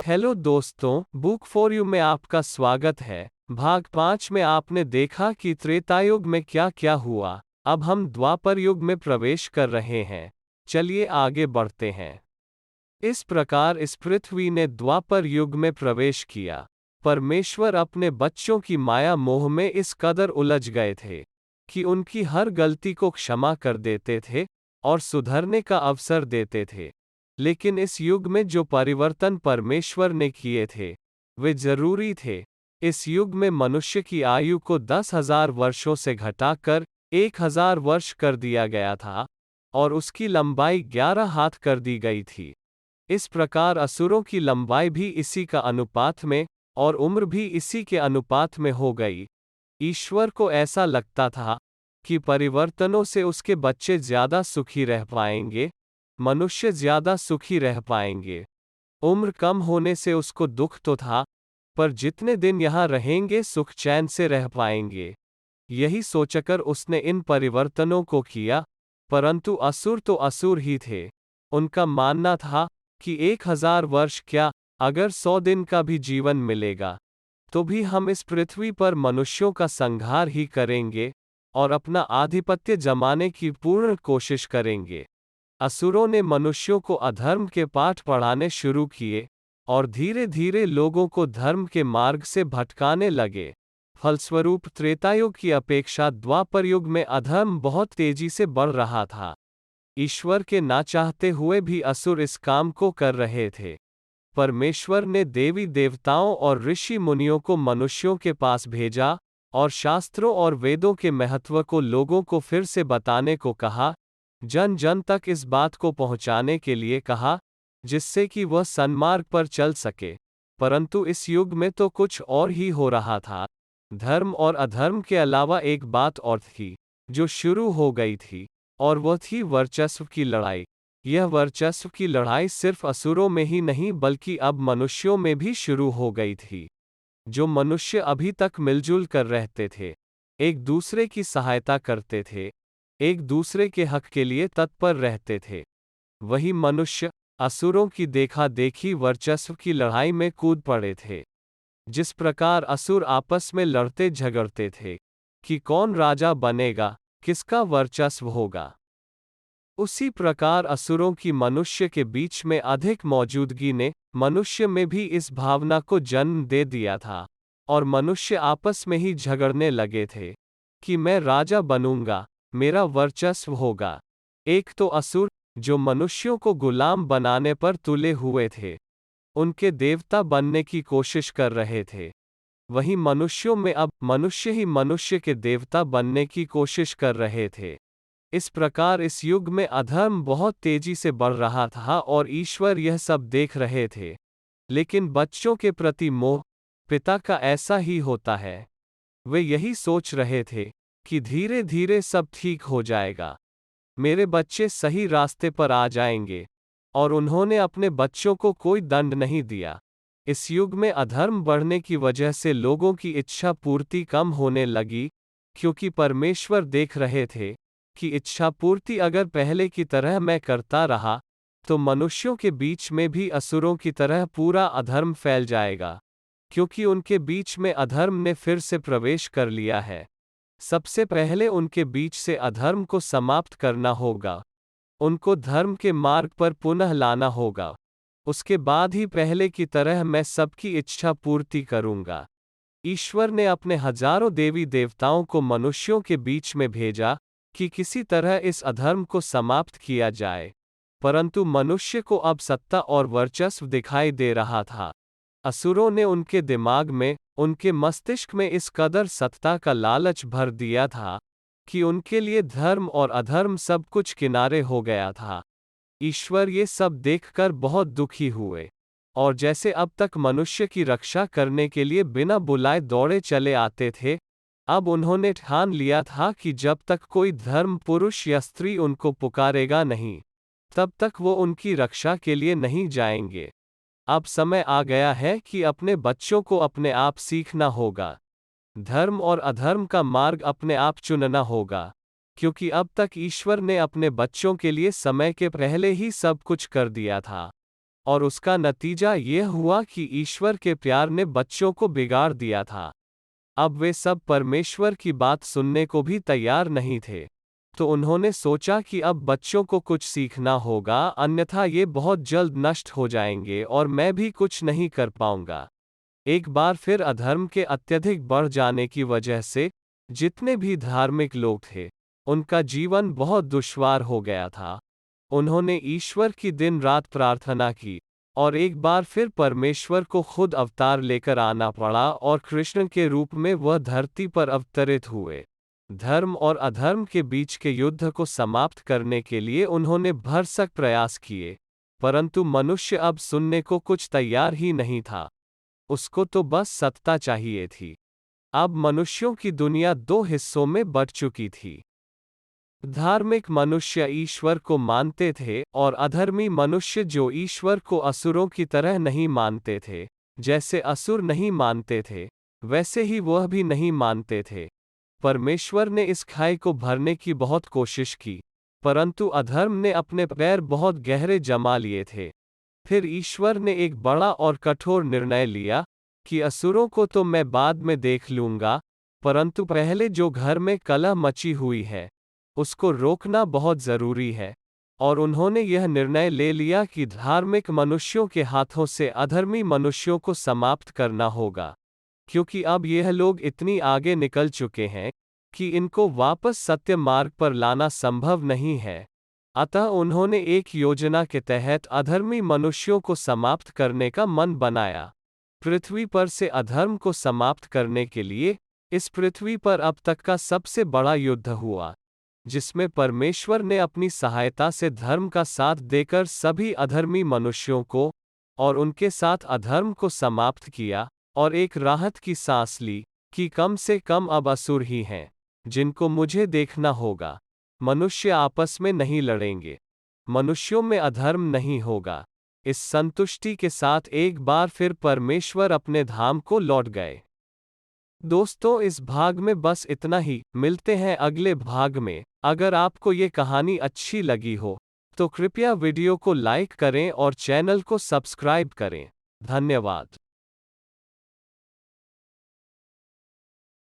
Hello दोस्तों, book for you में आपका स्वागत है। भाग 5 में आपने देखा कि त्रेतायुग में क्या क्या हुआ। अब हम द्वापर युग में प्रवेश कर रहे हैं। चलिए आगे बढ़ते हैं। इस प्रकार इस पृथ्वी ने द्वापर युग में प्रवेश किया। परमेश्वर अपने बच्चों की माया मोह में इस कदर उलझ गए थे कि उनकी हर गलती को क्षमा कर देते थे और सुधरने का अवसर देते थे। लेकिन इस युग में जो परिवर्तन परमेश्वर ने किए थे वे जरूरी थे। इस युग में मनुष्य की आयु को 10,000 वर्षों से घटाकर 1,000 वर्ष कर दिया गया था और उसकी लंबाई 11 हाथ कर दी गई थी। इस प्रकार असुरों की लंबाई भी इसी का अनुपात में और उम्र भी इसी के अनुपात में हो गई। ईश्वर को ऐसा लगता था कि परिवर्तनों से उसके बच्चे ज्यादा सुखी रह पाएंगे, मनुष्य ज्यादा सुखी रह पाएंगे। उम्र कम होने से उसको दुख तो था, पर जितने दिन यहाँ रहेंगे सुख चैन से रह पाएंगे। यही सोचकर उसने इन परिवर्तनों को किया। परंतु असुर तो असुर ही थे। उनका मानना था कि 1,000 वर्ष क्या, अगर 100 दिन का भी जीवन मिलेगा तो भी हम इस पृथ्वी पर मनुष्यों का संहार ही करेंगे और अपना आधिपत्य जमाने की पूर्ण कोशिश करेंगे। असुरों ने मनुष्यों को अधर्म के पाठ पढ़ाने शुरू किए और धीरे धीरे लोगों को धर्म के मार्ग से भटकाने लगे। फलस्वरूप त्रेतायुग की अपेक्षा द्वापर युग में अधर्म बहुत तेजी से बढ़ रहा था। ईश्वर के ना चाहते हुए भी असुर इस काम को कर रहे थे। परमेश्वर ने देवी देवताओं और ऋषि मुनियों को मनुष्यों के पास भेजा और शास्त्रों और वेदों के महत्व को लोगों को फिर से बताने को कहा, जन जन तक इस बात को पहुंचाने के लिए कहा, जिससे कि वह सन्मार्ग पर चल सके। परंतु इस युग में तो कुछ और ही हो रहा था। धर्म और अधर्म के अलावा एक बात और थी जो शुरू हो गई थी, और वह थी वर्चस्व की लड़ाई। यह वर्चस्व की लड़ाई सिर्फ असुरों में ही नहीं बल्कि अब मनुष्यों में भी शुरू हो गई थी। जो मनुष्य अभी तक मिलजुल कर रहते थे, एक दूसरे की सहायता करते थे, एक दूसरे के हक के लिए तत्पर रहते थे, वही मनुष्य असुरों की देखा देखी वर्चस्व की लड़ाई में कूद पड़े थे। जिस प्रकार असुर आपस में लड़ते झगड़ते थे कि कौन राजा बनेगा, किसका वर्चस्व होगा, उसी प्रकार असुरों की मनुष्य के बीच में अधिक मौजूदगी ने मनुष्य में भी इस भावना को जन्म दे दिया था और मनुष्य आपस में ही झगड़ने लगे थे कि मैं राजा बनूंगा, मेरा वर्चस्व होगा। एक तो असुर जो मनुष्यों को गुलाम बनाने पर तुले हुए थे, उनके देवता बनने की कोशिश कर रहे थे। वहीं मनुष्यों में अब मनुष्य ही मनुष्य के देवता बनने की कोशिश कर रहे थे। इस प्रकार इस युग में अधर्म बहुत तेजी से बढ़ रहा था और ईश्वर यह सब देख रहे थे। लेकिन बच्चों के प्रति मोह पिता का ऐसा ही होता है। वे यही सोच रहे थे कि धीरे धीरे सब ठीक हो जाएगा, मेरे बच्चे सही रास्ते पर आ जाएंगे, और उन्होंने अपने बच्चों को कोई दंड नहीं दिया। इस युग में अधर्म बढ़ने की वजह से लोगों की इच्छा पूर्ति कम होने लगी, क्योंकि परमेश्वर देख रहे थे कि इच्छा पूर्ति अगर पहले की तरह मैं करता रहा तो मनुष्यों के बीच में भी असुरों की तरह पूरा अधर्म फैल जाएगा, क्योंकि उनके बीच में अधर्म ने फिर से प्रवेश कर लिया है। सबसे पहले उनके बीच से अधर्म को समाप्त करना होगा, उनको धर्म के मार्ग पर पुनः लाना होगा। उसके बाद ही पहले की तरह मैं सबकी इच्छा पूर्ति करूंगा। ईश्वर ने अपने हजारों देवी देवताओं को मनुष्यों के बीच में भेजा कि किसी तरह इस अधर्म को समाप्त किया जाए, परंतु मनुष्य को अब सत्ता और वर्चस्व दिखाई दे रहा था। असुरों ने उनके दिमाग में, उनके मस्तिष्क में इस कदर सत्ता का लालच भर दिया था कि उनके लिए धर्म और अधर्म सब कुछ किनारे हो गया था। ईश्वर ये सब देखकर बहुत दुखी हुए, और जैसे अब तक मनुष्य की रक्षा करने के लिए बिना बुलाए दौड़े चले आते थे, अब उन्होंने ठान लिया था कि जब तक कोई धर्म पुरुष या स्त्री उनको पुकारेगा नहीं, तब तक वो उनकी रक्षा के लिए नहीं जाएंगे। अब समय आ गया है कि अपने बच्चों को अपने आप सीखना होगा। धर्म और अधर्म का मार्ग अपने आप चुनना होगा, क्योंकि अब तक ईश्वर ने अपने बच्चों के लिए समय के पहले ही सब कुछ कर दिया था। और उसका नतीजा यह हुआ कि ईश्वर के प्यार ने बच्चों को बिगाड़ दिया था। अब वे सब परमेश्वर की बात सुनने को भी तैयार नहीं थे। तो उन्होंने सोचा कि अब बच्चों को कुछ सीखना होगा, अन्यथा ये बहुत जल्द नष्ट हो जाएंगे और मैं भी कुछ नहीं कर पाऊंगा। एक बार फिर अधर्म के अत्यधिक बढ़ जाने की वजह से जितने भी धार्मिक लोग थे, उनका जीवन बहुत दुश्वार हो गया था। उन्होंने ईश्वर की दिन रात प्रार्थना की, और एक बार फिर परमेश्वर को खुद अवतार लेकर आना पड़ा और कृष्ण के रूप में वह धरती पर अवतरित हुए। धर्म और अधर्म के बीच के युद्ध को समाप्त करने के लिए उन्होंने भरसक प्रयास किए, परंतु मनुष्य अब सुनने को कुछ तैयार ही नहीं था। उसको तो बस सत्ता चाहिए थी। अब मनुष्यों की दुनिया दो हिस्सों में बट चुकी थी। धार्मिक मनुष्य ईश्वर को मानते थे और अधर्मी मनुष्य जो ईश्वर को असुरों की तरह नहीं मानते थे। जैसे असुर नहीं मानते थे, वैसे ही वह भी नहीं मानते थे। परमेश्वर ने इस खाई को भरने की बहुत कोशिश की, परंतु अधर्म ने अपने पैर बहुत गहरे जमा लिए थे। फिर ईश्वर ने एक बड़ा और कठोर निर्णय लिया कि असुरों को तो मैं बाद में देख लूंगा, परंतु पहले जो घर में कलह मची हुई है, उसको रोकना बहुत जरूरी है। और उन्होंने यह निर्णय ले लिया कि धार्मिक मनुष्यों के हाथों से अधर्मी मनुष्यों को समाप्त करना होगा, क्योंकि अब यह लोग इतनी आगे निकल चुके हैं कि इनको वापस सत्य मार्ग पर लाना संभव नहीं है। अतः उन्होंने एक योजना के तहत अधर्मी मनुष्यों को समाप्त करने का मन बनाया। पृथ्वी पर से अधर्म को समाप्त करने के लिए इस पृथ्वी पर अब तक का सबसे बड़ा युद्ध हुआ, जिसमें परमेश्वर ने अपनी सहायता से धर्म का साथ देकर सभी अधर्मी मनुष्यों को और उनके साथ अधर्म को समाप्त किया, और एक राहत की सांस ली कि कम से कम अब असुर ही हैं जिनको मुझे देखना होगा। मनुष्य आपस में नहीं लड़ेंगे, मनुष्यों में अधर्म नहीं होगा। इस संतुष्टि के साथ एक बार फिर परमेश्वर अपने धाम को लौट गए। दोस्तों, इस भाग में बस इतना ही। मिलते हैं अगले भाग में। अगर आपको ये कहानी अच्छी लगी हो तो कृपया वीडियो को लाइक करें और चैनल को सब्सक्राइब करें। धन्यवाद।